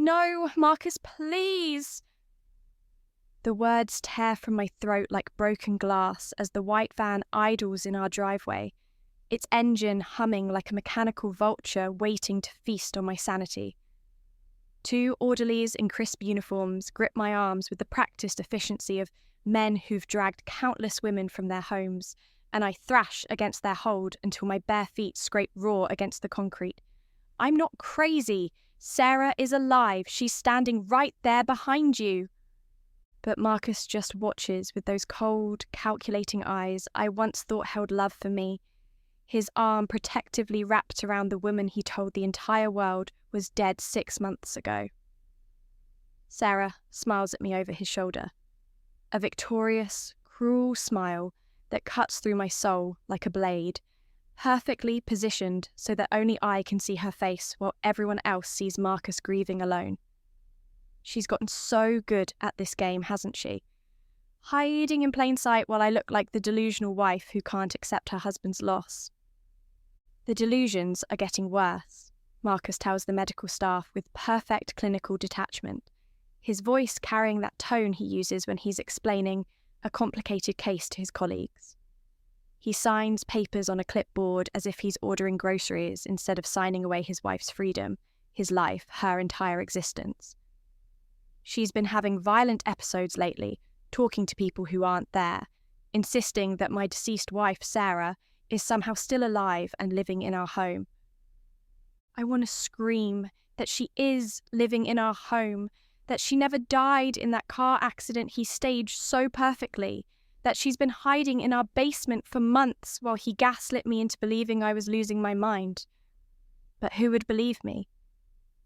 No, Marcus, please. The words tear from my throat like broken glass as the white van idles in our driveway, its engine humming like a mechanical vulture waiting to feast on my sanity. 2 orderlies in crisp uniforms grip my arms with the practiced efficiency of men who've dragged countless women from their homes, and I thrash against their hold until my bare feet scrape raw against the concrete. I'm not crazy. Sarah is alive. She's standing right there behind you. But Marcus just watches with those cold, calculating eyes I once thought held love for me, his arm protectively wrapped around the woman he told the entire world was dead 6 months ago. Sarah smiles at me over his shoulder, a victorious, cruel smile that cuts through my soul like a blade, perfectly positioned so that only I can see her face while everyone else sees Marcus grieving alone. She's gotten so good at this game, hasn't she? Hiding in plain sight while I look like the delusional wife who can't accept her husband's loss. The delusions are getting worse, Marcus tells the medical staff with perfect clinical detachment, his voice carrying that tone he uses when he's explaining a complicated case to his colleagues. He signs papers on a clipboard as if he's ordering groceries instead of signing away his wife's freedom, his life, her entire existence. She's been having violent episodes lately, talking to people who aren't there, insisting that my deceased wife, Sarah, is somehow still alive and living in our home. I want to scream that she is living in our home, that she never died in that car accident he staged so perfectly, that she's been hiding in our basement for months while he gaslit me into believing I was losing my mind. But who would believe me?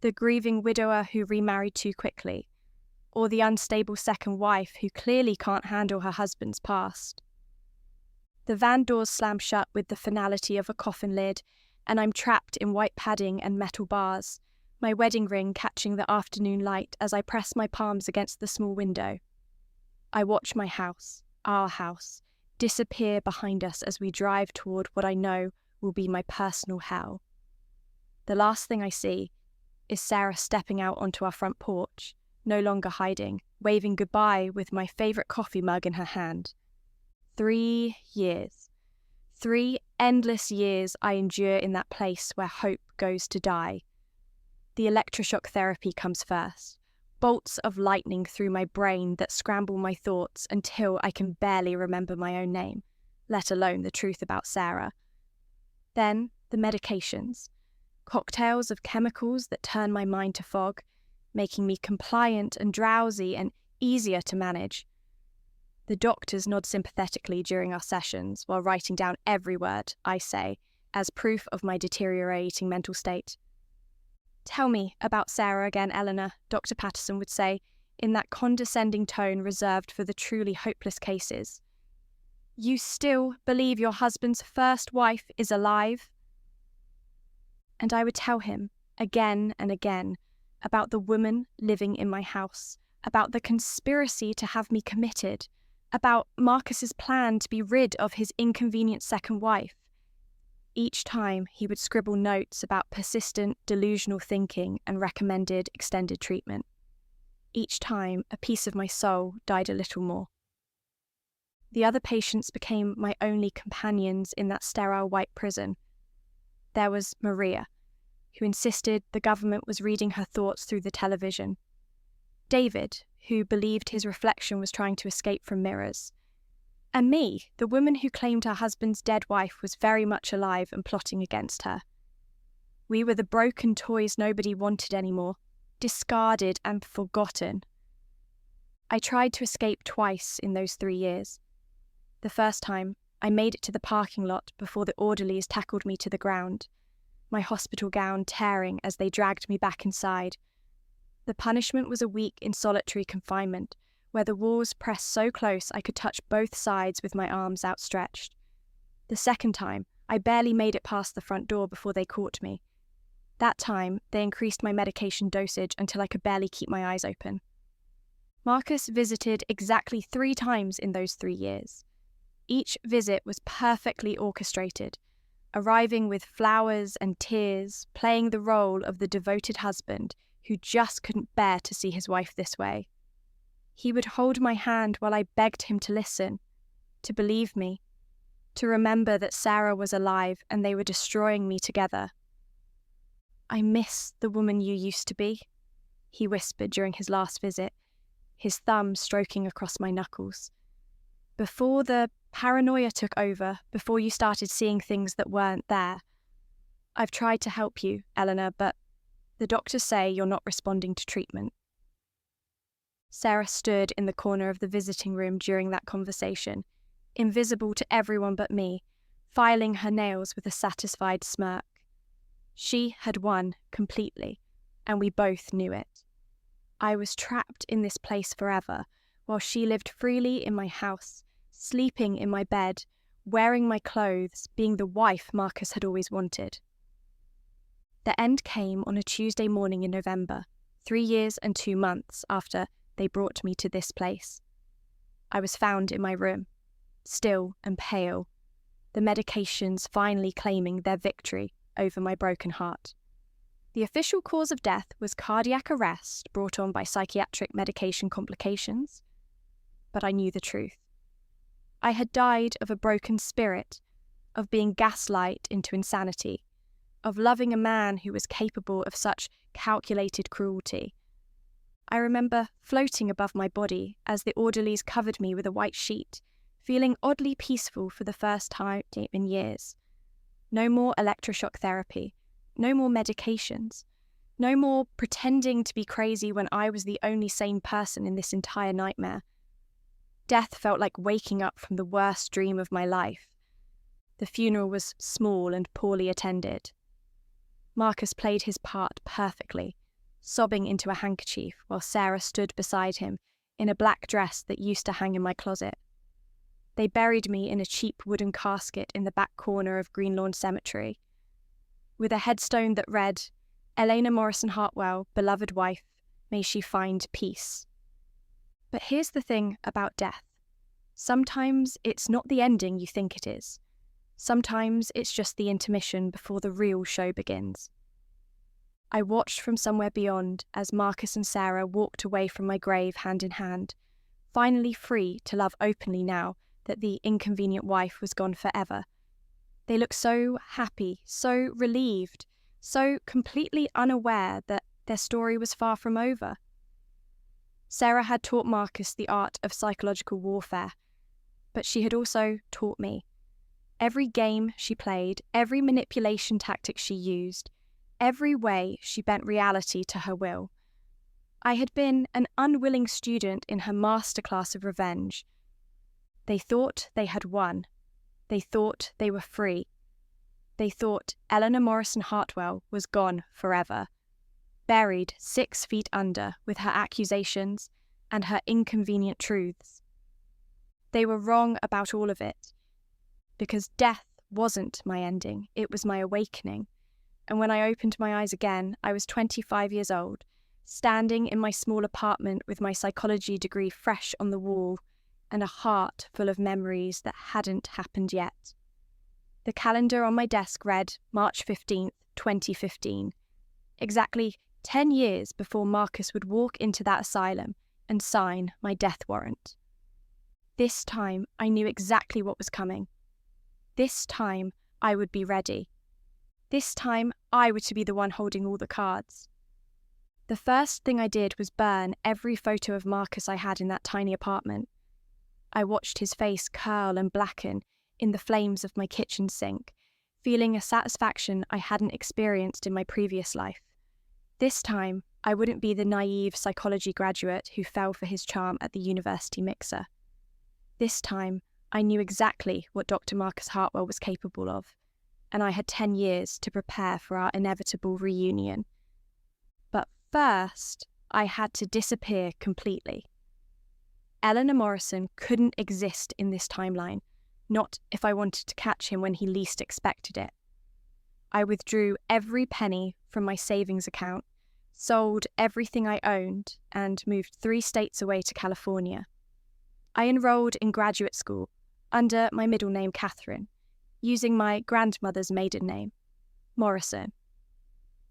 The grieving widower who remarried too quickly, or the unstable second wife who clearly can't handle her husband's past? The van doors slam shut with the finality of a coffin lid, and I'm trapped in white padding and metal bars, my wedding ring catching the afternoon light as I press my palms against the small window. I watch my house, our house, disappear behind us as we drive toward what I know will be my personal hell. The last thing I see is Sarah stepping out onto our front porch, no longer hiding, waving goodbye with my favourite coffee mug in her hand. 3 years. 3 endless years I endure in that place where hope goes to die. The electroshock therapy comes first, bolts of lightning through my brain that scramble my thoughts until I can barely remember my own name, let alone the truth about Sarah. Then the medications, cocktails of chemicals that turn my mind to fog, making me compliant and drowsy and easier to manage. The doctors nod sympathetically during our sessions while writing down every word I say as proof of my deteriorating mental state. "Tell me about Sarah again, Eleanor," Dr. Patterson would say, in that condescending tone reserved for the truly hopeless cases. "You still believe your husband's first wife is alive?" And I would tell him, again and again, about the woman living in my house, about the conspiracy to have me committed, about Marcus's plan to be rid of his inconvenient second wife. Each time he would scribble notes about persistent, delusional thinking and recommended extended treatment. Each time a piece of my soul died a little more. The other patients became my only companions in that sterile white prison. There was Maria, who insisted the government was reading her thoughts through the television. David, who believed his reflection was trying to escape from mirrors. And me, the woman who claimed her husband's dead wife was very much alive and plotting against her. We were the broken toys nobody wanted anymore, discarded and forgotten. I tried to escape twice in those 3 years. The first time, I made it to the parking lot before the orderlies tackled me to the ground, my hospital gown tearing as they dragged me back inside. The punishment was a week in solitary confinement, where the walls pressed so close I could touch both sides with my arms outstretched. The second time, I barely made it past the front door before they caught me. That time, they increased my medication dosage until I could barely keep my eyes open. Marcus visited exactly 3 times in those 3 years. Each visit was perfectly orchestrated. arriving with flowers and tears, playing the role of the devoted husband who just couldn't bear to see his wife this way. He would hold my hand while I begged him to listen, to believe me, to remember that Sarah was alive and they were destroying me together. "I miss the woman you used to be," he whispered during his last visit, his thumb stroking across my knuckles. "Before the paranoia took over, before you started seeing things that weren't there. I've tried to help you, Eleanor, but the doctors say you're not responding to treatment." Sarah stood in the corner of the visiting room during that conversation, invisible to everyone but me, filing her nails with a satisfied smirk. She had won completely, and we both knew it. I was trapped in this place forever, while she lived freely in my house, sleeping in my bed, wearing my clothes, being the wife Marcus had always wanted. The end came on a Tuesday morning in November, 3 years and 2 months after they brought me to this place. I was found in my room, still and pale, the medications finally claiming their victory over my broken heart. The official cause of death was cardiac arrest brought on by psychiatric medication complications, but I knew the truth. I had died of a broken spirit, of being gaslight into insanity, of loving a man who was capable of such calculated cruelty. I remember floating above my body as the orderlies covered me with a white sheet, feeling oddly peaceful for the first time in years. No more electroshock therapy, no more medications, no more pretending to be crazy when I was the only sane person in this entire nightmare. Death felt like waking up from the worst dream of my life. The funeral was small and poorly attended. Marcus played his part perfectly, sobbing into a handkerchief while Sarah stood beside him in a black dress that used to hang in my closet. They buried me in a cheap wooden casket in the back corner of Greenlawn Cemetery, with a headstone that read, "Elena Morrison Hartwell, beloved wife, may she find peace." But here's the thing about death. Sometimes it's not the ending you think it is. Sometimes it's just the intermission before the real show begins. I watched from somewhere beyond as Marcus and Sarah walked away from my grave hand in hand, finally free to love openly now that the inconvenient wife was gone forever. They looked so happy, so relieved, so completely unaware that their story was far from over. Sarah had taught Marcus the art of psychological warfare, but she had also taught me. Every game she played, every manipulation tactic she used, every way she bent reality to her will. I had been an unwilling student in her masterclass of revenge. They thought they had won. They thought they were free. They thought Eleanor Morrison Hartwell was gone forever, buried 6 feet under with her accusations and her inconvenient truths. They were wrong about all of it, because death wasn't my ending, it was my awakening. And when I opened my eyes again, I was 25 years old, standing in my small apartment with my psychology degree fresh on the wall and a heart full of memories that hadn't happened yet. The calendar on my desk read March 15th, 2015, exactly 10 years before Marcus would walk into that asylum and sign my death warrant. This time I knew exactly what was coming. This time I would be ready. This time I was to be the one holding all the cards. The first thing I did was burn every photo of Marcus I had in that tiny apartment. I watched his face curl and blacken in the flames of my kitchen sink, feeling a satisfaction I hadn't experienced in my previous life. This time, I wouldn't be the naive psychology graduate who fell for his charm at the university mixer. This time, I knew exactly what Dr. Marcus Hartwell was capable of, and I had 10 years to prepare for our inevitable reunion. But first, I had to disappear completely. Eleanor Morrison couldn't exist in this timeline, not if I wanted to catch him when he least expected it. I withdrew every penny from my savings account, sold everything I owned, and moved 3 states away to California. I enrolled in graduate school under my middle name Catherine, using my grandmother's maiden name, Morrison.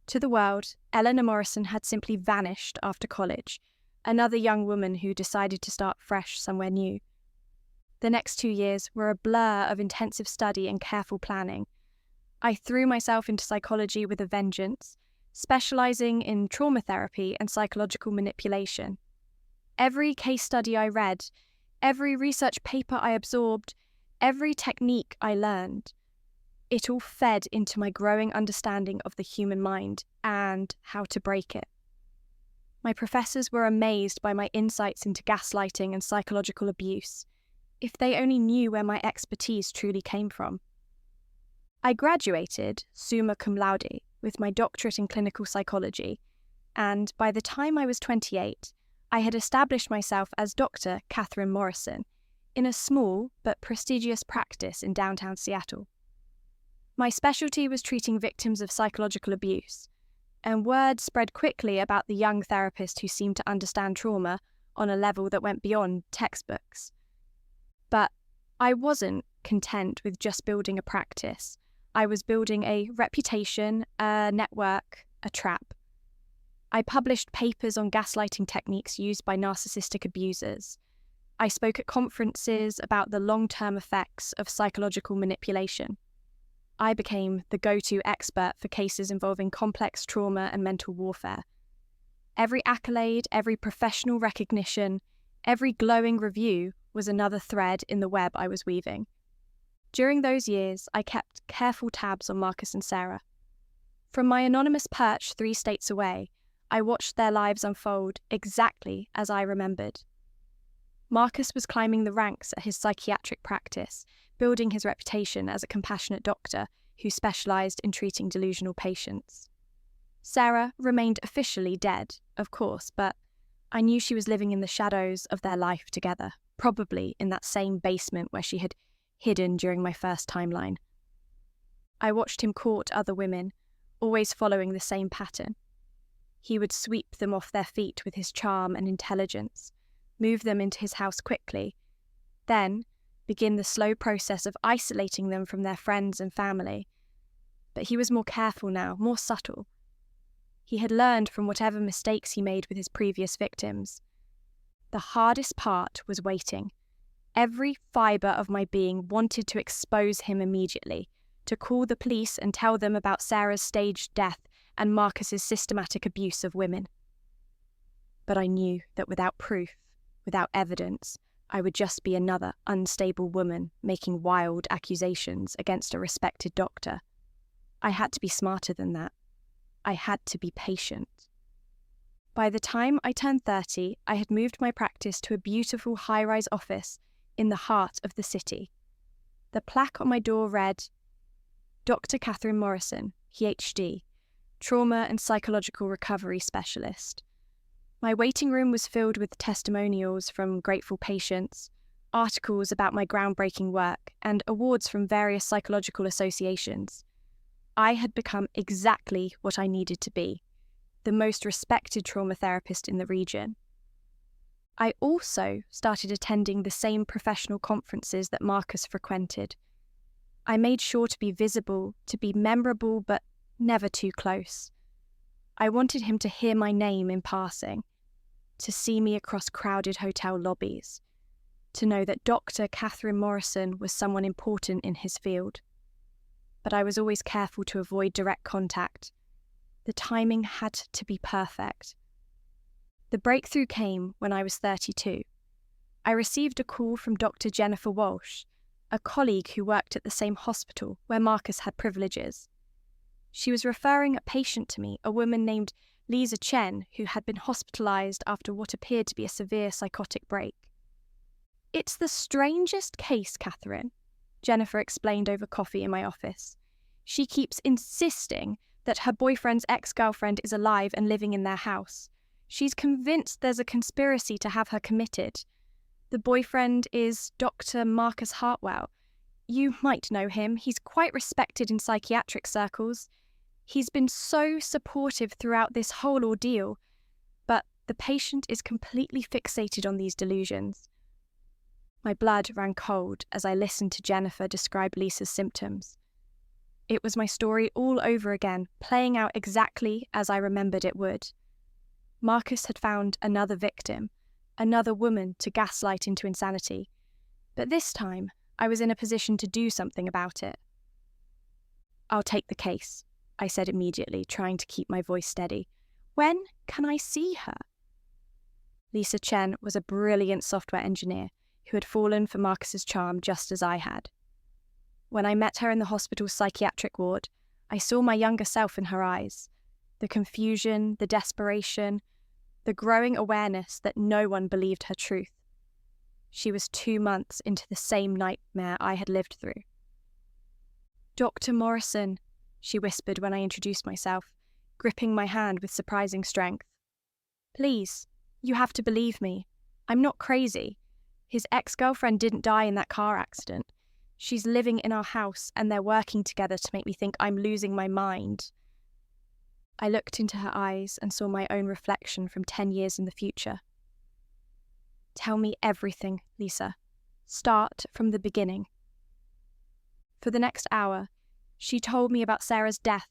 To the world, Eleanor Morrison had simply vanished after college, another young woman who decided to start fresh somewhere new. The next 2 years were a blur of intensive study and careful planning. I threw myself into psychology with a vengeance, specializing in trauma therapy and psychological manipulation. Every case study I read, every research paper I absorbed, every technique I learned, it all fed into my growing understanding of the human mind and how to break it. My professors were amazed by my insights into gaslighting and psychological abuse. If they only knew where my expertise truly came from. I graduated summa cum laude with my doctorate in clinical psychology, and by the time I was 28, I had established myself as Dr. Catherine Morrison in a small but prestigious practice in downtown Seattle. My specialty was treating victims of psychological abuse, and word spread quickly about the young therapist who seemed to understand trauma on a level that went beyond textbooks. But I wasn't content with just building a practice. I was building a reputation, a network, a trap. I published papers on gaslighting techniques used by narcissistic abusers. I spoke at conferences about the long-term effects of psychological manipulation. I became the go-to expert for cases involving complex trauma and mental warfare. Every accolade, every professional recognition, every glowing review was another thread in the web I was weaving. During those years, I kept careful tabs on Marcus and Sarah. From my anonymous perch 3 states away, I watched their lives unfold exactly as I remembered. Marcus was climbing the ranks at his psychiatric practice, building his reputation as a compassionate doctor who specialized in treating delusional patients. Sarah remained officially dead, of course, but I knew she was living in the shadows of their life together, probably in that same basement where she had hidden during my first timeline. I watched him court other women, always following the same pattern. He would sweep them off their feet with his charm and intelligence, move them into his house quickly, then begin the slow process of isolating them from their friends and family. But he was more careful now, more subtle. He had learned from whatever mistakes he made with his previous victims. The hardest part was waiting. Every fibre of my being wanted to expose him immediately, to call the police and tell them about Sarah's staged death and Marcus's systematic abuse of women. But I knew that without proof, without evidence, I would just be another unstable woman making wild accusations against a respected doctor. I had to be smarter than that. I had to be patient. By the time I turned 30, I had moved my practice to a beautiful high-rise office in the heart of the city. The plaque on my door read, Dr. Catherine Morrison, PhD, Trauma and Psychological Recovery Specialist. My waiting room was filled with testimonials from grateful patients, articles about my groundbreaking work, and awards from various psychological associations. I had become exactly what I needed to be, the most respected trauma therapist in the region. I also started attending the same professional conferences that Marcus frequented. I made sure to be visible, to be memorable, but never too close. I wanted him to hear my name in passing, to see me across crowded hotel lobbies, to know that Dr. Catherine Morrison was someone important in his field. But I was always careful to avoid direct contact. The timing had to be perfect. The breakthrough came when I was 32. I received a call from Dr. Jennifer Walsh, a colleague who worked at the same hospital where Marcus had privileges. She was referring a patient to me, a woman named Lisa Chen, who had been hospitalized after what appeared to be a severe psychotic break. "It's the strangest case, Catherine," Jennifer explained over coffee in my office. "She keeps insisting that her boyfriend's ex-girlfriend is alive and living in their house. She's convinced there's a conspiracy to have her committed. The boyfriend is Dr. Marcus Hartwell. You might know him. He's quite respected in psychiatric circles. He's been so supportive throughout this whole ordeal, but the patient is completely fixated on these delusions. My blood ran cold as I listened to Jennifer describe Lisa's symptoms. It was my story all over again, playing out exactly as I remembered it would. Marcus had found another victim, another woman to gaslight into insanity, but this time I was in a position to do something about it. "I'll take the case," I said immediately, trying to keep my voice steady. "When can I see her?" Lisa Chen was a brilliant software engineer who had fallen for Marcus's charm just as I had. When I met her in the hospital's psychiatric ward, I saw my younger self in her eyes. The confusion, the desperation, the growing awareness that no one believed her truth. She was 2 months into the same nightmare I had lived through. "Dr. Morrison," she whispered when I introduced myself, gripping my hand with surprising strength. "Please, you have to believe me. I'm not crazy. His ex-girlfriend didn't die in that car accident. She's living in our house and they're working together to make me think I'm losing my mind." I looked into her eyes and saw my own reflection from 10 years in the future. "Tell me everything, Lisa. Start from the beginning." For the next hour, she told me about Sarah's death,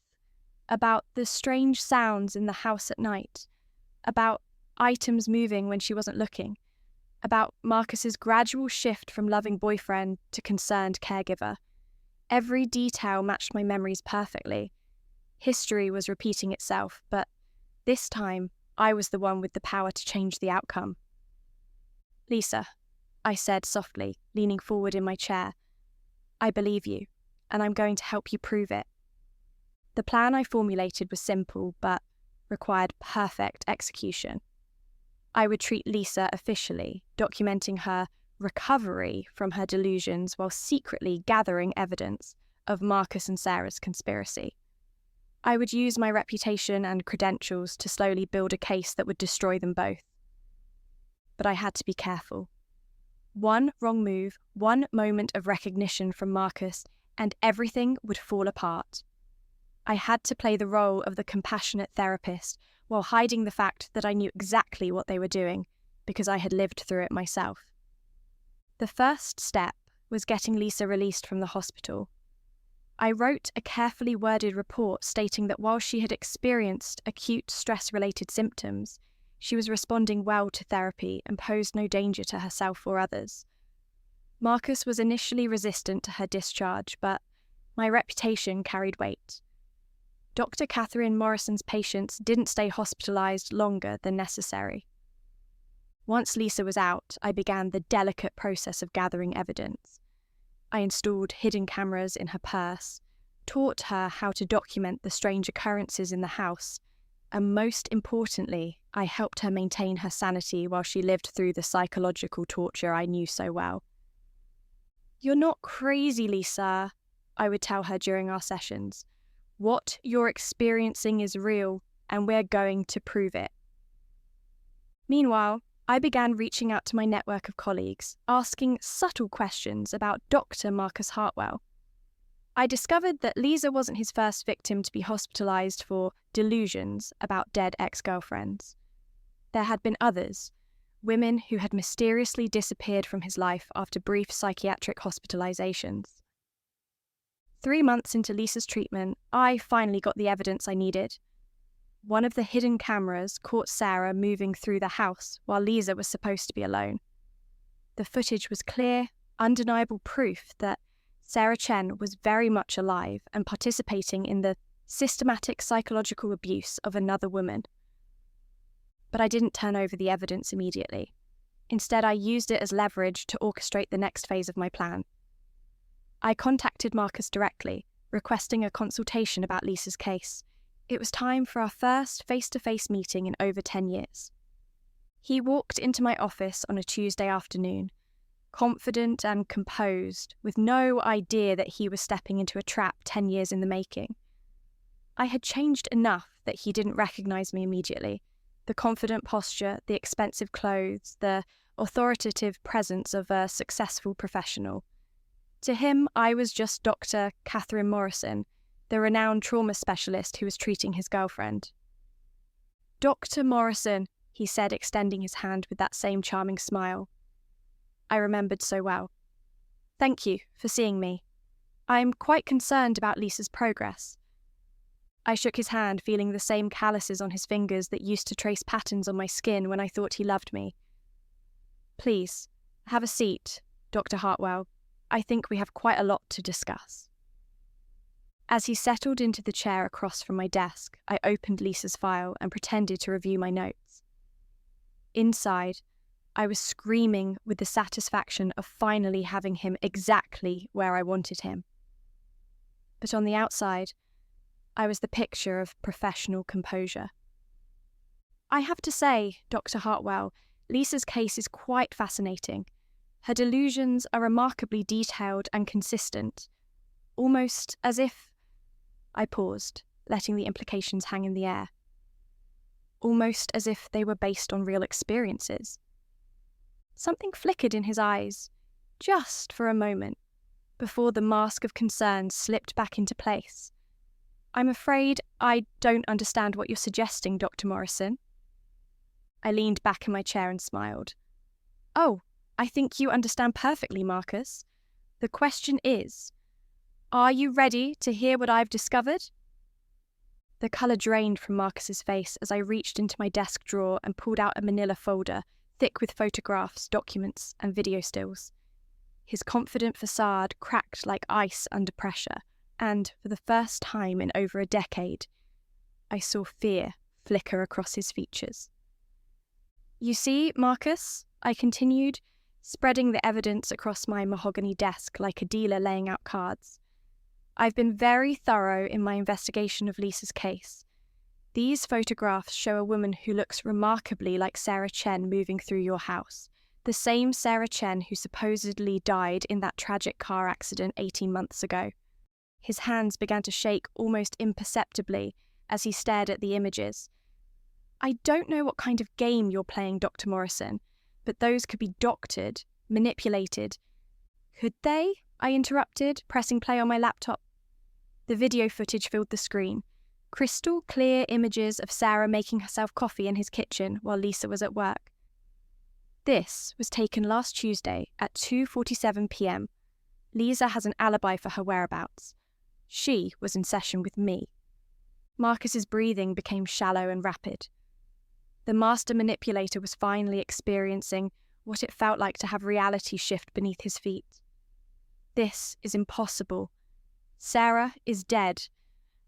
about the strange sounds in the house at night, about items moving when she wasn't looking, about Marcus's gradual shift from loving boyfriend to concerned caregiver. Every detail matched my memories perfectly. History was repeating itself, but this time I was the one with the power to change the outcome. "Lisa," I said softly, leaning forward in my chair, "I believe you, and I'm going to help you prove it." The plan I formulated was simple, but required perfect execution. I would treat Lisa officially, documenting her recovery from her delusions while secretly gathering evidence of Marcus and Sarah's conspiracy. I would use my reputation and credentials to slowly build a case that would destroy them both. But I had to be careful. One wrong move, one moment of recognition from Marcus, and everything would fall apart. I had to play the role of the compassionate therapist while hiding the fact that I knew exactly what they were doing because I had lived through it myself. The first step was getting Lisa released from the hospital. I wrote a carefully worded report stating that while she had experienced acute stress-related symptoms, she was responding well to therapy and posed no danger to herself or others. Marcus was initially resistant to her discharge, but my reputation carried weight. Dr. Catherine Morrison's patients didn't stay hospitalized longer than necessary. Once Lisa was out, I began the delicate process of gathering evidence. I installed hidden cameras in her purse, taught her how to document the strange occurrences in the house, and most importantly, I helped her maintain her sanity while she lived through the psychological torture I knew so well. "You're not crazy, Lisa," I would tell her during our sessions. "What you're experiencing is real, and we're going to prove it." Meanwhile, I began reaching out to my network of colleagues, asking subtle questions about Dr. Marcus Hartwell. I discovered that Lisa wasn't his first victim to be hospitalized for delusions about dead ex-girlfriends. There had been others, women who had mysteriously disappeared from his life after brief psychiatric hospitalizations. 3 months into Lisa's treatment, I finally got the evidence I needed. One of the hidden cameras caught Sarah moving through the house while Lisa was supposed to be alone. The footage was clear, undeniable proof that Sarah Chen was very much alive and participating in the systematic psychological abuse of another woman. But I didn't turn over the evidence immediately. Instead, I used it as leverage to orchestrate the next phase of my plan. I contacted Marcus directly, requesting a consultation about Lisa's case. It was time for our first face-to-face meeting in over 10 years. He walked into my office on a Tuesday afternoon, confident and composed, with no idea that he was stepping into a trap 10 years in the making. I had changed enough that he didn't recognize me immediately. The confident posture, the expensive clothes, the authoritative presence of a successful professional. To him, I was just Dr. Catherine Morrison, the renowned trauma specialist who was treating his girlfriend. "Dr. Morrison," he said, extending his hand with that same charming smile. I remembered so well. Thank you for seeing me. I'm quite concerned about Lisa's progress. I shook his hand, feeling the same calluses on his fingers that used to trace patterns on my skin when I thought he loved me. Please, have a seat, Dr. Hartwell. I think we have quite a lot to discuss. As he settled into the chair across from my desk, I opened Lisa's file and pretended to review my notes. Inside, I was screaming with the satisfaction of finally having him exactly where I wanted him. But on the outside, I was the picture of professional composure. I have to say, Dr. Hartwell, Lisa's case is quite fascinating. Her delusions are remarkably detailed and consistent, almost as if... I paused, letting the implications hang in the air. Almost as if they were based on real experiences. Something flickered in his eyes, just for a moment, before the mask of concern slipped back into place. I'm afraid I don't understand what you're suggesting, Dr. Morrison. I leaned back in my chair and smiled. Oh, I think you understand perfectly, Marcus. The question is, are you ready to hear what I've discovered? The colour drained from Marcus's face as I reached into my desk drawer and pulled out a manila folder, thick with photographs, documents, and video stills. His confident facade cracked like ice under pressure, and, for the first time in over a decade, I saw fear flicker across his features. You see, Marcus, I continued, spreading the evidence across my mahogany desk like a dealer laying out cards. I've been very thorough in my investigation of Lisa's case. These photographs show a woman who looks remarkably like Sarah Chen moving through your house, the same Sarah Chen who supposedly died in that tragic car accident 18 months ago. His hands began to shake almost imperceptibly as he stared at the images. I don't know what kind of game you're playing, Dr. Morrison, but those could be doctored, manipulated. Could they? I interrupted, pressing play on my laptop. The video footage filled the screen. Crystal clear images of Sarah making herself coffee in his kitchen while Lisa was at work. This was taken last Tuesday at 2:47 p.m. Lisa has an alibi for her whereabouts. She was in session with me. Marcus's breathing became shallow and rapid. The master manipulator was finally experiencing what it felt like to have reality shift beneath his feet. This is impossible. Sarah is dead.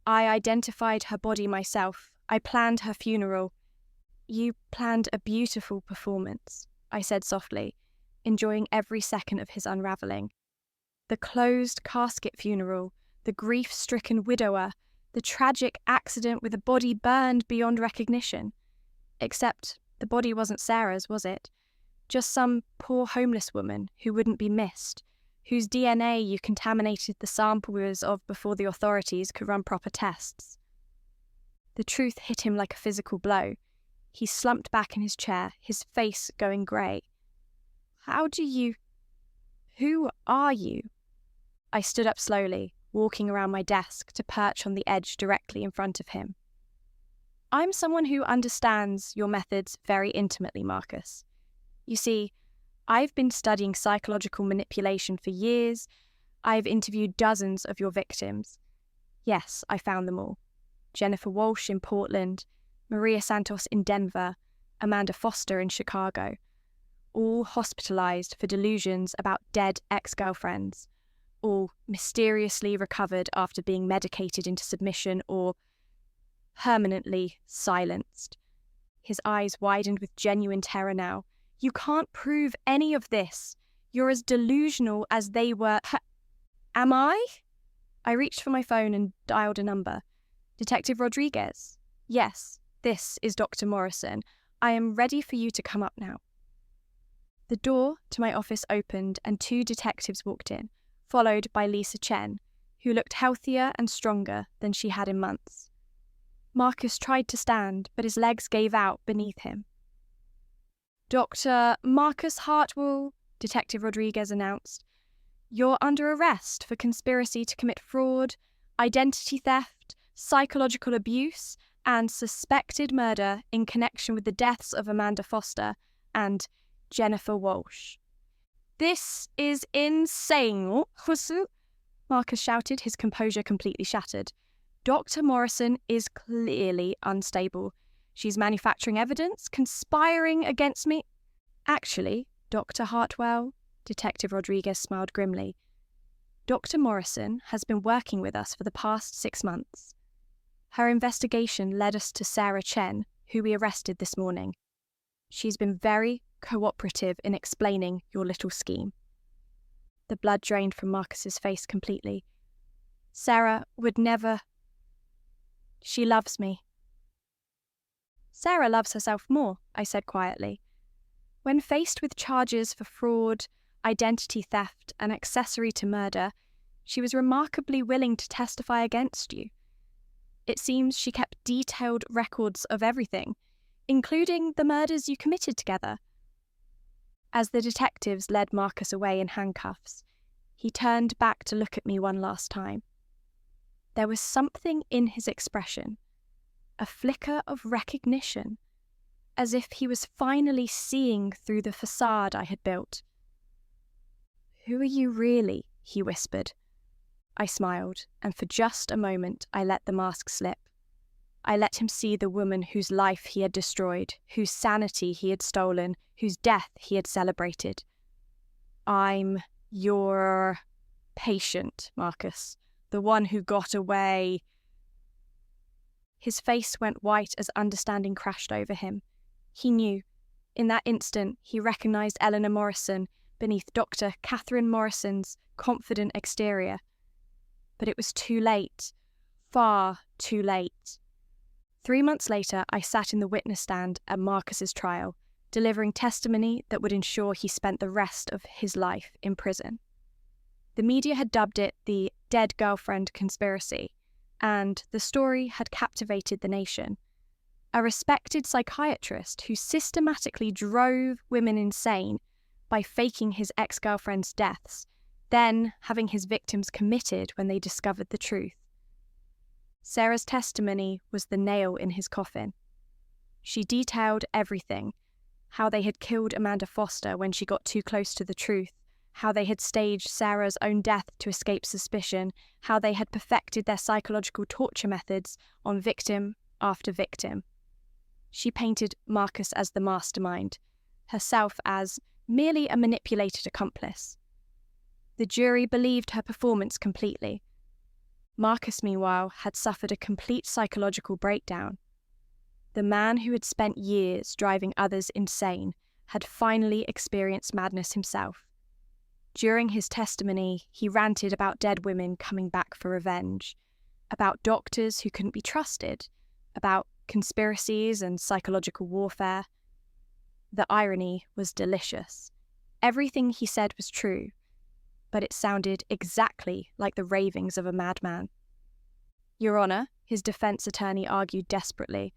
I identified her body myself. I planned her funeral. You planned a beautiful performance, I said softly, enjoying every second of his unravelling. The closed casket funeral, the grief-stricken widower, the tragic accident with a body burned beyond recognition. Except the body wasn't Sarah's, was it? Just some poor homeless woman who wouldn't be missed, whose DNA you contaminated the samples of before the authorities could run proper tests. The truth hit him like a physical blow. He slumped back in his chair, his face going grey. Who are you? I stood up slowly, walking around my desk to perch on the edge directly in front of him. I'm someone who understands your methods very intimately, Marcus. You see, I've been studying psychological manipulation for years. I've interviewed dozens of your victims. Yes, I found them all. Jennifer Walsh in Portland, Maria Santos in Denver, Amanda Foster in Chicago, all hospitalized for delusions about dead ex-girlfriends, all mysteriously recovered after being medicated into submission or permanently silenced. His eyes widened with genuine terror now. You can't prove any of this. You're as delusional as they were. Am I? I reached for my phone and dialed a number. Detective Rodriguez. Yes, this is Dr. Morrison. I am ready for you to come up now. The door to my office opened and 2 detectives walked in, followed by Lisa Chen, who looked healthier and stronger than she had in months. Marcus tried to stand, but his legs gave out beneath him. Dr. Marcus Hartwell, Detective Rodriguez announced, you're under arrest for conspiracy to commit fraud, identity theft, psychological abuse, and suspected murder in connection with the deaths of Amanda Foster and Jennifer Walsh. This is insane, Marcus shouted, his composure completely shattered. Dr. Morrison is clearly unstable. She's manufacturing evidence, conspiring against me. Actually, Dr. Hartwell, Detective Rodriguez smiled grimly. Dr. Morrison has been working with us for the past 6 months. Her investigation led us to Sarah Chen, who we arrested this morning. She's been very cooperative in explaining your little scheme. The blood drained from Marcus's face completely. Sarah would never... She loves me. Sarah loves herself more, I said quietly. When faced with charges for fraud, identity theft, and accessory to murder, she was remarkably willing to testify against you. It seems she kept detailed records of everything, including the murders you committed together. As the detectives led Marcus away in handcuffs, he turned back to look at me one last time. There was something in his expression, a flicker of recognition, as if he was finally seeing through the facade I had built. "Who are you really?" he whispered. I smiled, and for just a moment I let the mask slip. I let him see the woman whose life he had destroyed, whose sanity he had stolen, whose death he had celebrated. "I'm your patient, Marcus, the one who got away." His face went white as understanding crashed over him. He knew. In that instant, he recognized Eleanor Morrison beneath Dr. Catherine Morrison's confident exterior. But it was too late. Far too late. 3 months later, I sat in the witness stand at Marcus's trial, delivering testimony that would ensure he spent the rest of his life in prison. The media had dubbed it the dead girlfriend conspiracy, and the story had captivated the nation. A respected psychiatrist who systematically drove women insane by faking his ex-girlfriend's deaths, then having his victims committed when they discovered the truth. Sarah's testimony was the nail in his coffin. She detailed everything: how they had killed Amanda Foster when she got too close to the truth, how they had staged Sarah's own death to escape suspicion, how they had perfected their psychological torture methods on victim after victim. She painted Marcus as the mastermind, herself as merely a manipulated accomplice. The jury believed her performance completely. Marcus, meanwhile, had suffered a complete psychological breakdown. The man who had spent years driving others insane had finally experienced madness himself. During his testimony, he ranted about dead women coming back for revenge, about doctors who couldn't be trusted, about conspiracies and psychological warfare. The irony was delicious. Everything he said was true, but it sounded exactly like the ravings of a madman. "Your Honour," his defence attorney argued desperately,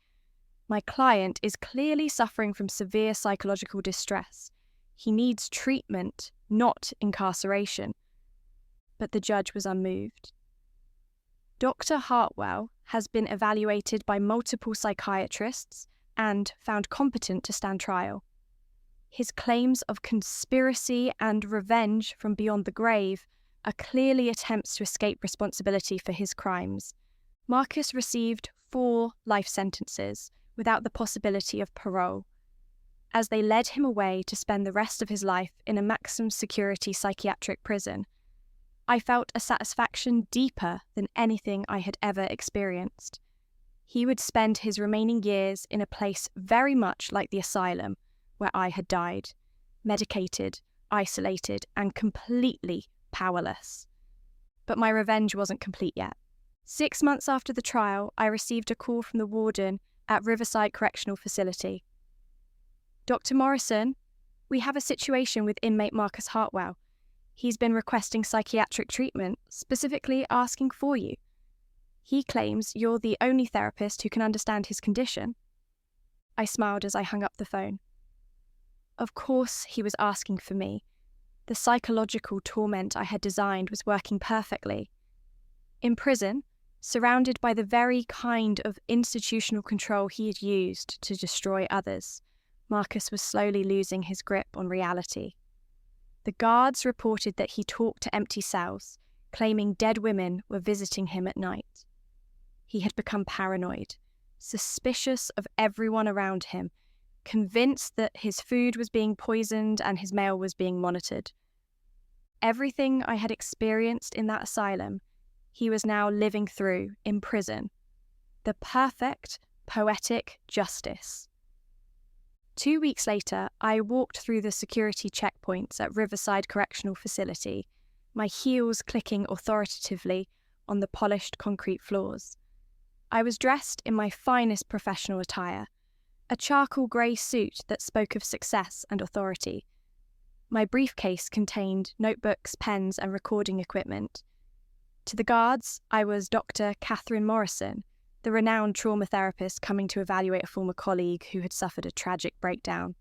"my client is clearly suffering from severe psychological distress. He needs treatment, not incarceration." But the judge was unmoved. Dr. Hartwell has been evaluated by multiple psychiatrists and found competent to stand trial. His claims of conspiracy and revenge from beyond the grave are clearly attempts to escape responsibility for his crimes. Marcus received 4 life sentences without the possibility of parole, as they led him away to spend the rest of his life in a maximum security psychiatric prison. I felt a satisfaction deeper than anything I had ever experienced. He would spend his remaining years in a place very much like the asylum where I had died, medicated, isolated, and completely powerless. But my revenge wasn't complete yet. 6 months after the trial, I received a call from the warden at Riverside Correctional Facility. "Dr. Morrison, we have a situation with inmate Marcus Hartwell. He's been requesting psychiatric treatment, specifically asking for you. He claims you're the only therapist who can understand his condition." I smiled as I hung up the phone. Of course he was asking for me. The psychological torment I had designed was working perfectly. In prison, surrounded by the very kind of institutional control he had used to destroy others, Marcus was slowly losing his grip on reality. The guards reported that he talked to empty cells, claiming dead women were visiting him at night. He had become paranoid, suspicious of everyone around him, convinced that his food was being poisoned and his mail was being monitored. Everything I had experienced in that asylum, he was now living through in prison. The perfect, poetic justice. 2 weeks later, I walked through the security checkpoints at Riverside Correctional Facility, my heels clicking authoritatively on the polished concrete floors. I was dressed in my finest professional attire, a charcoal grey suit that spoke of success and authority. My briefcase contained notebooks, pens, and recording equipment. To the guards, I was Dr. Catherine Morrison, the renowned trauma therapist coming to evaluate a former colleague who had suffered a tragic breakdown.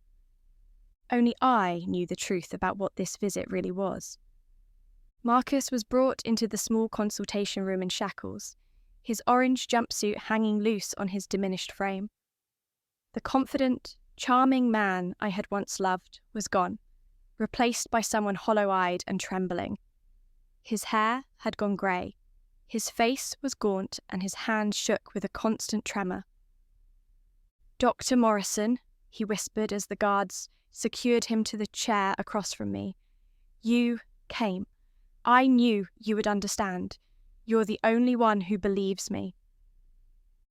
Only I knew the truth about what this visit really was. Marcus was brought into the small consultation room in shackles, his orange jumpsuit hanging loose on his diminished frame. The confident, charming man I had once loved was gone, replaced by someone hollow-eyed and trembling. His hair had gone grey. His face was gaunt and his hand shook with a constant tremor. "Dr. Morrison," he whispered as the guards secured him to the chair across from me. "You came. I knew you would understand. You're the only one who believes me."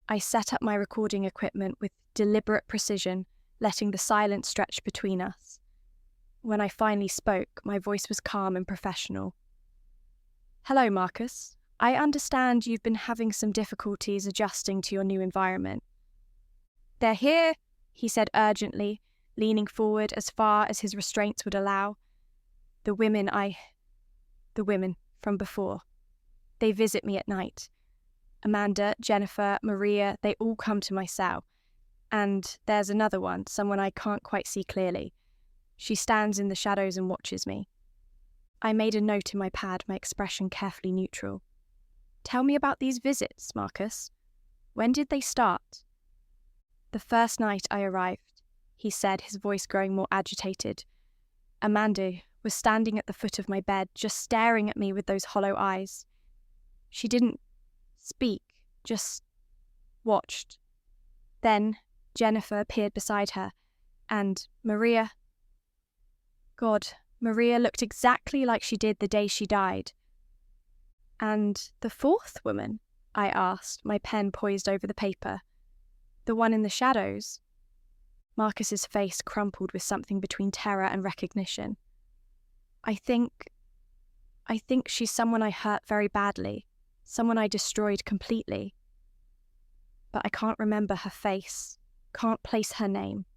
I set up my recording equipment with deliberate precision, letting the silence stretch between us. When I finally spoke, my voice was calm and professional. "Hello, Marcus. I understand you've been having some difficulties adjusting to your new environment." "They're here," he said urgently, leaning forward as far as his restraints would allow. The women from before. They visit me at night. Amanda, Jennifer, Maria, they all come to my cell. And there's another one, someone I can't quite see clearly. She stands in the shadows and watches me. I made a note in my pad, my expression carefully neutral. "Tell me about these visits, Marcus. When did they start?" "The first night I arrived," he said, his voice growing more agitated. "Amanda was standing at the foot of my bed, just staring at me with those hollow eyes. She didn't speak, just watched. Then Jennifer appeared beside her, and Maria. God, Maria looked exactly like she did the day she died." "And the fourth woman?" I asked, my pen poised over the paper. "The one in the shadows?" Marcus's face crumpled with something between terror and recognition. I think she's someone I hurt very badly, someone I destroyed completely. But I can't remember her face, can't place her name.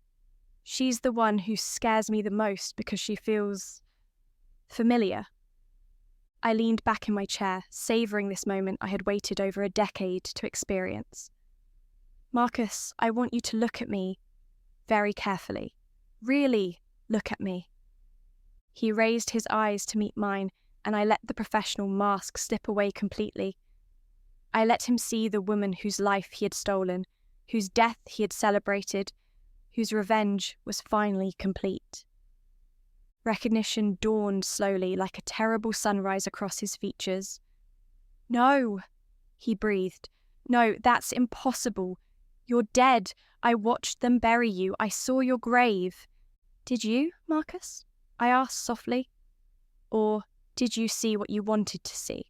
She's the one who scares me the most because she feels familiar." I leaned back in my chair, savouring this moment I had waited over a decade to experience. "Marcus, I want you to look at me very carefully. Really look at me." He raised his eyes to meet mine, and I let the professional mask slip away completely. I let him see the woman whose life he had stolen, whose death he had celebrated, whose revenge was finally complete. Recognition dawned slowly like a terrible sunrise across his features. "No," he breathed. "No, that's impossible. You're dead. I watched them bury you. I saw your grave." "Did you, Marcus?" I asked softly. "Or did you see what you wanted to see?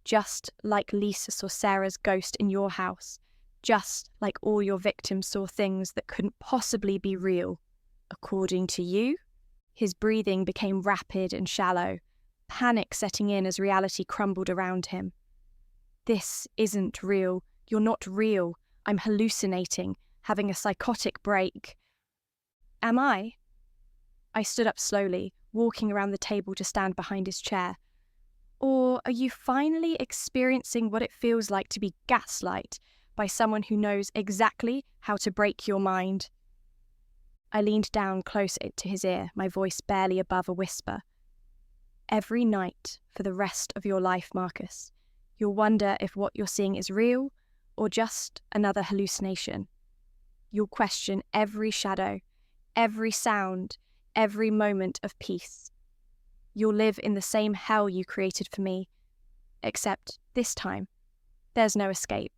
Just like Lisa saw Sarah's ghost in your house. Just like all your victims saw things that couldn't possibly be real. According to you?" His breathing became rapid and shallow, panic setting in as reality crumbled around him. "This isn't real. You're not real. I'm hallucinating, having a psychotic break." "Am I?" I stood up slowly, walking around the table to stand behind his chair. "Or are you finally experiencing what it feels like to be gaslight by someone who knows exactly how to break your mind?" I leaned down close to his ear, my voice barely above a whisper. "Every night for the rest of your life, Marcus, you'll wonder if what you're seeing is real or just another hallucination. You'll question every shadow, every sound, every moment of peace. you'll live in the same hell you created for me. Except this time, there's no escape.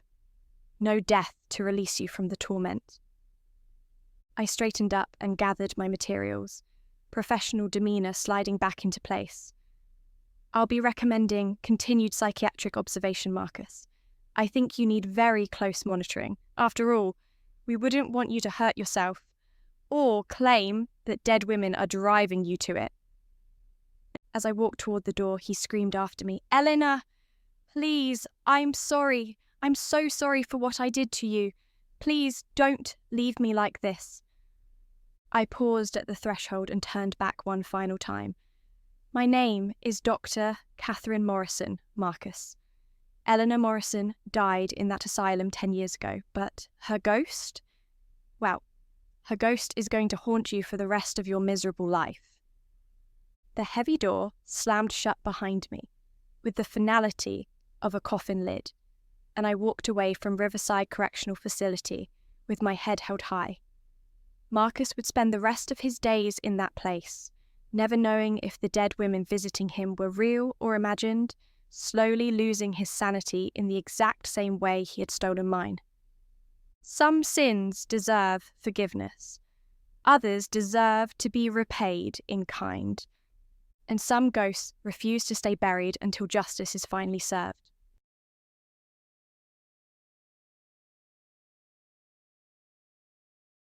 No death to release you from the torment. I straightened up and gathered my materials, professional demeanour sliding back into place. I'll be recommending continued psychiatric observation, Marcus. I think you need very close monitoring. After all, we wouldn't want you to hurt yourself or claim that dead women are driving you to it. As I walked toward the door, he screamed after me, "Eleanor, please, I'm sorry. I'm so sorry for what I did to you. Please don't leave me like this." I paused at the threshold and turned back one final time. "My name is Dr. Catherine Morrison, Marcus. Eleanor Morrison died in that asylum 10 years ago, but her ghost? Well, her ghost is going to haunt you for the rest of your miserable life." The heavy door slammed shut behind me, with the finality of a coffin lid, and I walked away from Riverside Correctional Facility with my head held high. Marcus would spend the rest of his days in that place, never knowing if the dead women visiting him were real or imagined, slowly losing his sanity in the exact same way he had stolen mine. Some sins deserve forgiveness. Others deserve to be repaid in kind. And some ghosts refuse to stay buried until justice is finally served.